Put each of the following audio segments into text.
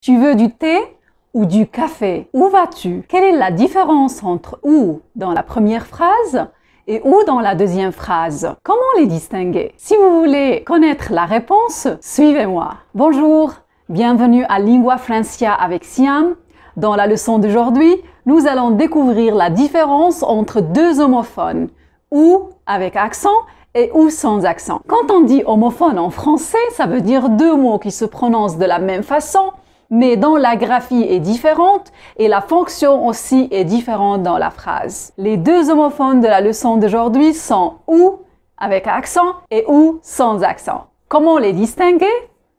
Tu veux du thé ou du café? Où vas-tu? Quelle est la différence entre où dans la première phrase et où dans la deuxième phrase? Comment les distinguer? Si vous voulez connaître la réponse, suivez-moi. Bonjour, bienvenue à Lingua Francia avec Siam. Dans la leçon d'aujourd'hui, nous allons découvrir la différence entre deux homophones, ou avec accent et ou sans accent. Quand on dit homophone en français, ça veut dire deux mots qui se prononcent de la même façon, mais dont la graphie est différente et la fonction aussi est différente dans la phrase. Les deux homophones de la leçon d'aujourd'hui sont ou avec accent et ou sans accent. Comment les distinguer?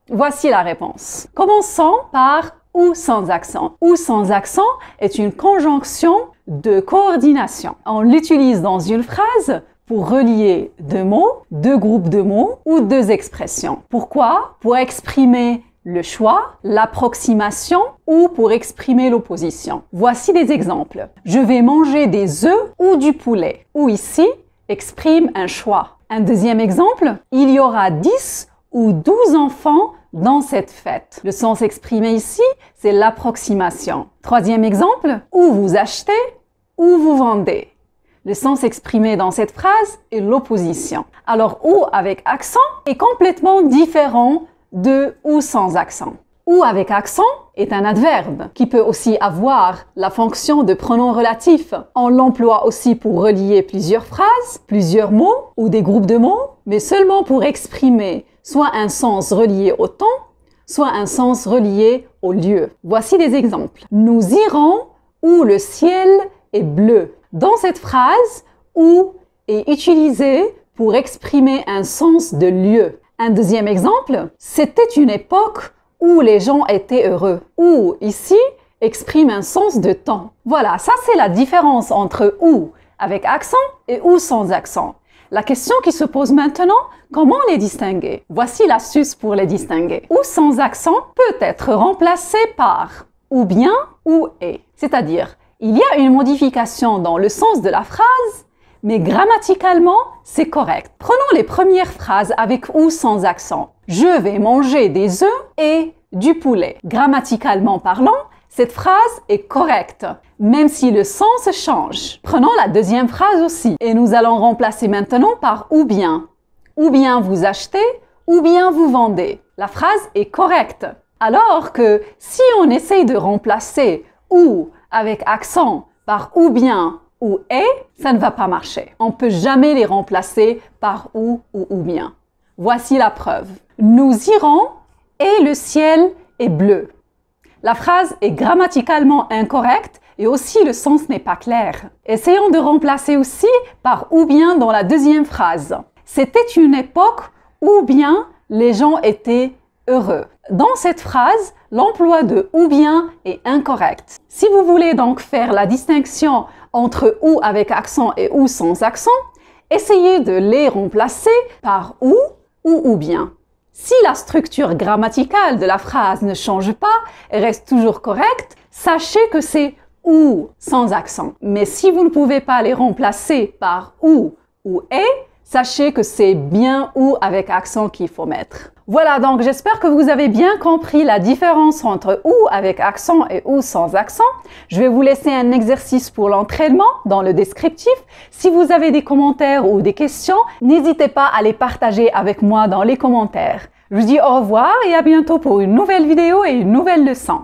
Voici la réponse. Commençons par ou sans accent. Ou sans accent est une conjonction de coordination. On l'utilise dans une phrase pour relier deux mots, deux groupes de mots ou deux expressions. Pourquoi? Pour exprimer le choix, l'approximation ou pour exprimer l'opposition. Voici des exemples. Je vais manger des œufs ou du poulet. Ou ici, exprime un choix. Un deuxième exemple, il y aura 10 ou 12 enfants dans cette fête. Le sens exprimé ici, c'est l'approximation. Troisième exemple, où vous achetez, où vous vendez. Le sens exprimé dans cette phrase est l'opposition. Alors, ou avec accent est complètement différent de ou sans accent. Ou avec accent est un adverbe qui peut aussi avoir la fonction de pronom relatif. On l'emploie aussi pour relier plusieurs phrases, plusieurs mots ou des groupes de mots, mais seulement pour exprimer soit un sens relié au temps, soit un sens relié au lieu. Voici des exemples. Nous irons où le ciel est bleu. Dans cette phrase, où est utilisé pour exprimer un sens de lieu. Un deuxième exemple, c'était une époque où les gens étaient heureux. Où, ici, exprime un sens de temps. Voilà, ça c'est la différence entre ou avec accent et ou sans accent. La question qui se pose maintenant, comment les distinguer? Voici l'astuce pour les distinguer. Ou sans accent peut être remplacé par ou bien ou et. C'est-à-dire, il y a une modification dans le sens de la phrase, mais grammaticalement, c'est correct. Prenons les premières phrases avec ou sans accent. Je vais manger des œufs et du poulet. Grammaticalement parlant, cette phrase est correcte, même si le sens change. Prenons la deuxième phrase aussi, et nous allons remplacer maintenant par ou bien. Ou bien vous achetez, ou bien vous vendez. La phrase est correcte. Alors que si on essaye de remplacer ou avec accent par ou bien ou et, ça ne va pas marcher. On ne peut jamais les remplacer par ou bien. Voici la preuve. Nous irons et le ciel est bleu. La phrase est grammaticalement incorrecte et aussi le sens n'est pas clair. Essayons de remplacer aussi par ou bien dans la deuxième phrase. C'était une époque où bien les gens étaient heureux. Dans cette phrase, l'emploi de ou bien est incorrect. Si vous voulez donc faire la distinction entre ou avec accent et ou sans accent, essayez de les remplacer par ou bien. Si la structure grammaticale de la phrase ne change pas et reste toujours correcte, sachez que c'est ou sans accent. Mais si vous ne pouvez pas les remplacer par ou et, sachez que c'est bien ou avec accent qu'il faut mettre. Voilà, donc j'espère que vous avez bien compris la différence entre ou avec accent et ou sans accent. Je vais vous laisser un exercice pour l'entraînement dans le descriptif. Si vous avez des commentaires ou des questions, n'hésitez pas à les partager avec moi dans les commentaires. Je vous dis au revoir et à bientôt pour une nouvelle vidéo et une nouvelle leçon.